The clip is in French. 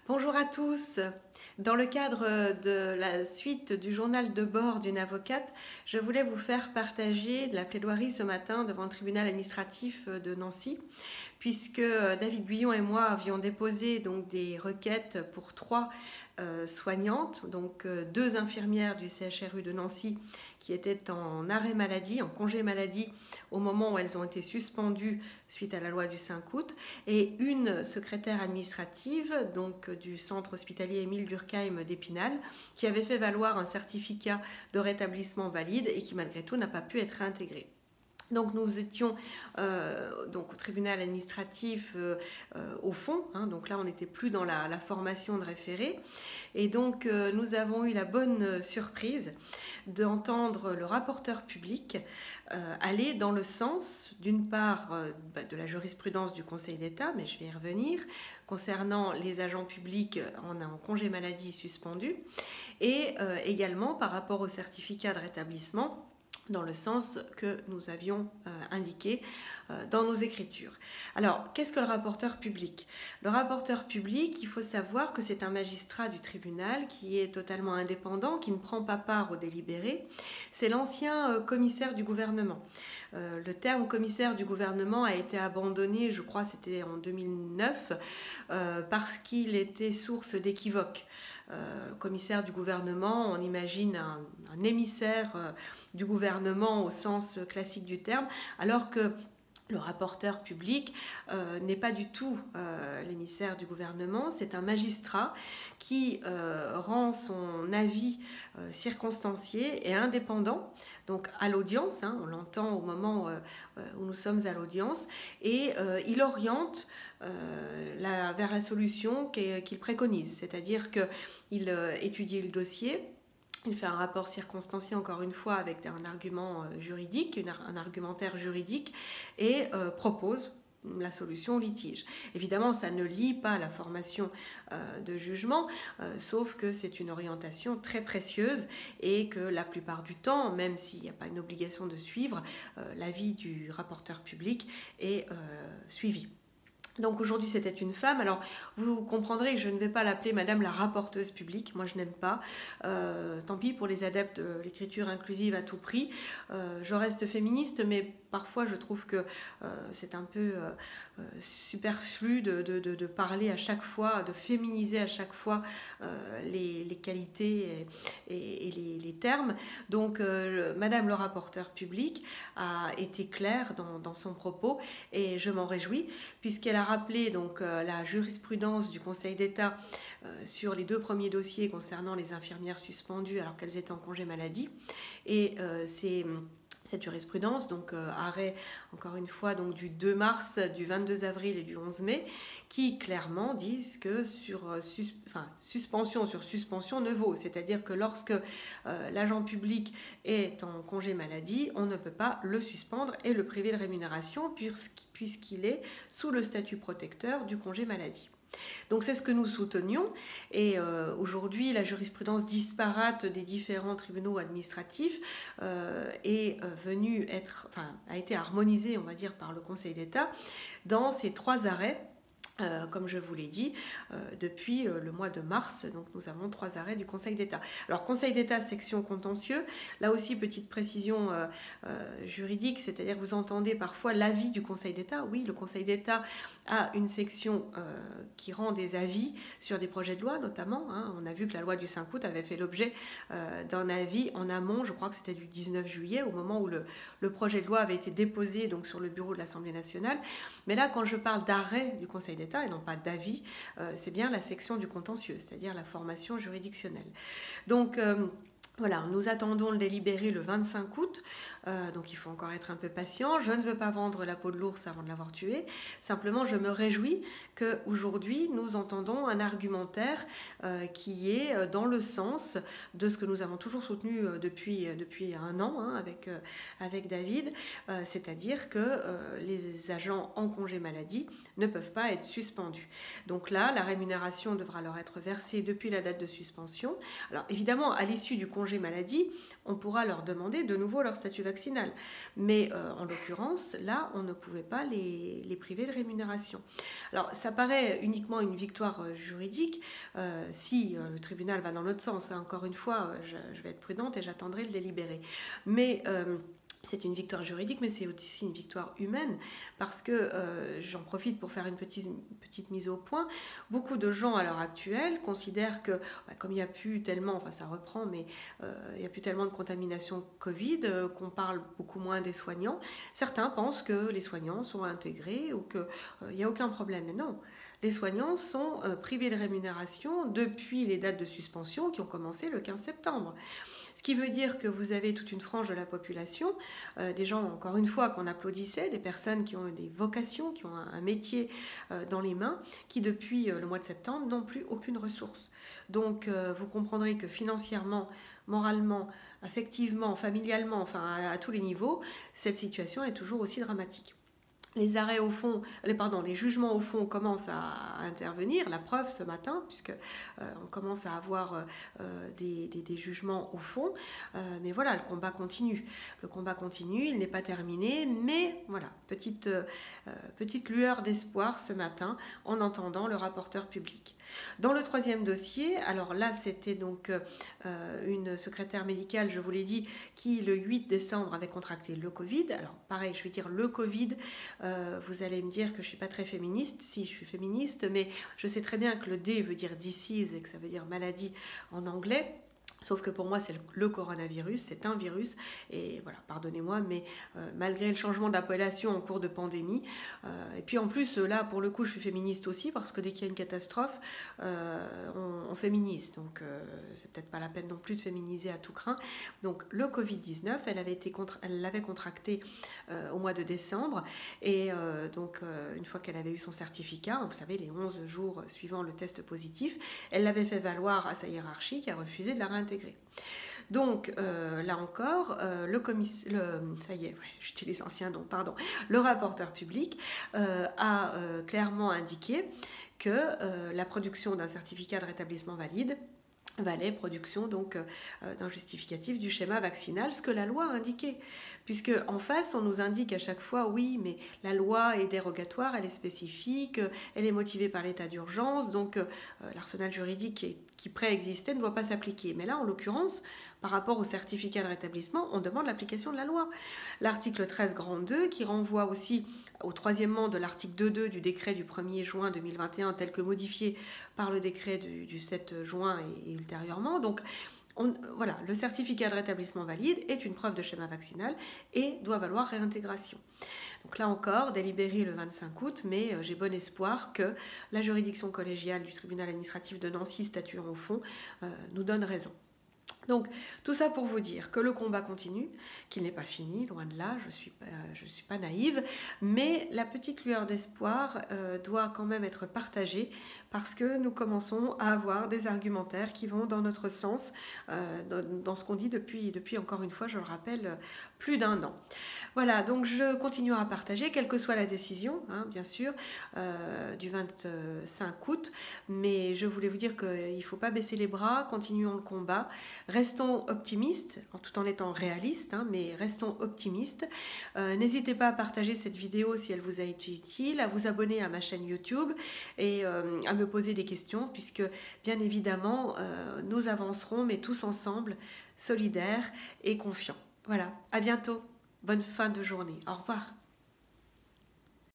Bonjour à tous. Dans le cadre de la suite du journal de bord d'une avocate, je voulais vous faire partager de la plaidoirie ce matin devant le tribunal administratif de Nancy, puisque David Guyon et moi avions déposé donc des requêtes pour 3 soignantes, donc 2 infirmières du CHRU de Nancy qui étaient en arrêt maladie, en congé maladie au moment où elles ont été suspendues suite à la loi du 5 août, et une secrétaire administrative donc du centre hospitalier Émile Durkheim d'Épinal qui avait fait valoir un certificat de rétablissement valide et qui malgré tout n'a pas pu être réintégré. Donc nous étions donc au tribunal administratif au fond, donc là on n'était plus dans la formation de référé, et donc nous avons eu la bonne surprise d'entendre le rapporteur public aller dans le sens d'une part de la jurisprudence du Conseil d'État, mais je vais y revenir, concernant les agents publics en congé maladie suspendu, et également par rapport au certificat de rétablissement, dans le sens que nous avions indiqué dans nos écritures. Alors, qu'est-ce que le rapporteur public? Le rapporteur public, il faut savoir que c'est un magistrat du tribunal qui est totalement indépendant, qui ne prend pas part au délibéré. C'est l'ancien commissaire du gouvernement. Le terme commissaire du gouvernement a été abandonné, je crois c'était en 2009, parce qu'il était source d'équivoques. Commissaire du gouvernement, on imagine un émissaire du gouvernement au sens classique du terme, alors que le rapporteur public n'est pas du tout l'émissaire du gouvernement, c'est un magistrat qui rend son avis circonstancié et indépendant, donc à l'audience, on l'entend au moment où nous sommes à l'audience, et il oriente vers la solution qu'il préconise, c'est-à-dire qu'il étudie le dossier. Il fait un rapport circonstancié, encore une fois, avec un argument juridique, un argumentaire juridique, et propose la solution au litige. Évidemment, ça ne lie pas la formation de jugement, sauf que c'est une orientation très précieuse et que la plupart du temps, même s'il n'y a pas une obligation de suivre, l'avis du rapporteur public est suivi. Donc aujourd'hui c'était une femme, alors vous comprendrez que je ne vais pas l'appeler madame la rapporteuse publique, moi je n'aime pas, tant pis pour les adeptes de l'écriture inclusive à tout prix, je reste féministe mais parfois je trouve que c'est un peu superflu de parler à chaque fois, de féminiser à chaque fois les qualités et les termes. Donc madame le rapporteur public a été claire dans son propos et je m'en réjouis puisqu'elle a rappelé donc la jurisprudence du Conseil d'État sur les 2 premiers dossiers concernant les infirmières suspendues alors qu'elles étaient en congé maladie, et cette jurisprudence, donc arrêt encore une fois donc du 2 mars, du 22 avril et du 11 mai, qui clairement disent que suspension sur suspension ne vaut. C'est-à-dire que lorsque l'agent public est en congé maladie, on ne peut pas le suspendre et le priver de rémunération puisqu'il est sous le statut protecteur du congé maladie. Donc c'est ce que nous soutenions, et aujourd'hui la jurisprudence disparate des différents tribunaux administratifs est a été harmonisée, on va dire, par le Conseil d'État dans ces 3 arrêts. Comme je vous l'ai dit, depuis le mois de mars, donc nous avons 3 arrêts du Conseil d'État. Alors Conseil d'État, section contentieux, là aussi petite précision juridique, c'est-à-dire que vous entendez parfois l'avis du Conseil d'État. Oui, le Conseil d'État a une section qui rend des avis sur des projets de loi notamment. On a vu que la loi du 5 août avait fait l'objet d'un avis en amont, je crois que c'était du 19 juillet, au moment où le projet de loi avait été déposé donc, sur le bureau de l'Assemblée nationale. Mais là, quand je parle d'arrêt du Conseil d'État, et non pas d'avis, c'est bien la section du contentieux, c'est-à-dire la formation juridictionnelle. Donc voilà, nous attendons le délibéré le 25 août, donc il faut encore être un peu patient. Je ne veux pas vendre la peau de l'ours avant de l'avoir tué. Simplement, je me réjouis qu'aujourd'hui, nous entendons un argumentaire qui est dans le sens de ce que nous avons toujours soutenu depuis 1 an avec David, c'est-à-dire que les agents en congé maladie ne peuvent pas être suspendus. Donc là, la rémunération devra leur être versée depuis la date de suspension. Alors évidemment, à l'issue du congé congé maladie, on pourra leur demander de nouveau leur statut vaccinal. Mais en l'occurrence, là, on ne pouvait pas les priver de rémunération. Alors, ça paraît uniquement une victoire juridique si le tribunal va dans l'autre sens. Hein. Encore une fois, je vais être prudente et j'attendrai le délibéré. Mais c'est une victoire juridique, mais c'est aussi une victoire humaine, parce que j'en profite pour faire une petite mise au point. Beaucoup de gens à l'heure actuelle considèrent que, comme il n'y a plus tellement, enfin ça reprend, mais il n'y a plus tellement de contamination Covid, qu'on parle beaucoup moins des soignants. Certains pensent que les soignants sont intégrés ou qu'il n'y a aucun problème. Mais non, les soignants sont privés de rémunération depuis les dates de suspension qui ont commencé le 15 septembre. Ce qui veut dire que vous avez toute une frange de la population, des gens, encore une fois, qu'on applaudissait, des personnes qui ont des vocations, qui ont un métier dans les mains, qui depuis le mois de septembre n'ont plus aucune ressource. Donc vous comprendrez que financièrement, moralement, affectivement, familialement, enfin à tous les niveaux, cette situation est toujours aussi dramatique. Les arrêts au fond, les jugements au fond commencent à intervenir, la preuve ce matin, puisque on commence à avoir des jugements au fond. Mais voilà, le combat continue. Le combat continue, il n'est pas terminé, mais voilà, petite lueur d'espoir ce matin en entendant le rapporteur public. Dans le troisième dossier, alors là c'était donc une secrétaire médicale, je vous l'ai dit, qui le 8 décembre avait contracté le Covid. Alors pareil, je vais dire le Covid. Vous allez me dire que je ne suis pas très féministe. Si, je suis féministe, mais je sais très bien que le D veut dire disease et que ça veut dire maladie en anglais. Sauf que pour moi, c'est le coronavirus, c'est un virus. Et voilà, pardonnez-moi, mais malgré le changement d'appellation en cours de pandémie, et puis en plus, là, pour le coup, je suis féministe aussi, parce que dès qu'il y a une catastrophe, on féminise. Donc, c'est peut-être pas la peine non plus de féminiser à tout crin. Donc, le Covid-19, elle l'avait contracté au mois de décembre. Et donc, une fois qu'elle avait eu son certificat, vous savez, les 11 jours suivant le test positif, elle l'avait fait valoir à sa hiérarchie qui a refusé de la réintégrer. Donc là encore, ça y est, j'utilise ancien nom, pardon. Le rapporteur public a clairement indiqué que la production d'un certificat de rétablissement valide valait production donc d'un justificatif du schéma vaccinal, ce que la loi a indiqué. Puisque en face, on nous indique à chaque fois, oui, mais la loi est dérogatoire, elle est spécifique, elle est motivée par l'état d'urgence, donc l'arsenal juridique qui préexistait ne doit pas s'appliquer. Mais là, en l'occurrence, par rapport au certificat de rétablissement, on demande l'application de la loi. L'article 13 grand 2, qui renvoie aussi au troisièmement de l'article 2.2 du décret du 1er juin 2021, tel que modifié par le décret du 7 juin et ultérieurement. Donc, voilà, le certificat de rétablissement valide est une preuve de schéma vaccinal et doit valoir réintégration. Donc là encore, délibéré le 25 août, mais j'ai bon espoir que la juridiction collégiale du tribunal administratif de Nancy, statuant au fond, nous donne raison. Donc, tout ça pour vous dire que le combat continue, qu'il n'est pas fini, loin de là, je suis pas naïve, mais la petite lueur d'espoir doit quand même être partagée parce que nous commençons à avoir des argumentaires qui vont dans notre sens, dans ce qu'on dit depuis, encore une fois, je le rappelle, plus d'1 an. Voilà, donc je continue à partager, quelle que soit la décision, hein, bien sûr, du 25 août, mais je voulais vous dire qu'il ne faut pas baisser les bras, continuons le combat, restons optimistes, tout en étant réalistes, hein, mais restons optimistes. N'hésitez pas à partager cette vidéo si elle vous a été utile, à vous abonner à ma chaîne YouTube et à me poser des questions, puisque bien évidemment, nous avancerons, mais tous ensemble, solidaires et confiants. Voilà, à bientôt, bonne fin de journée, au revoir.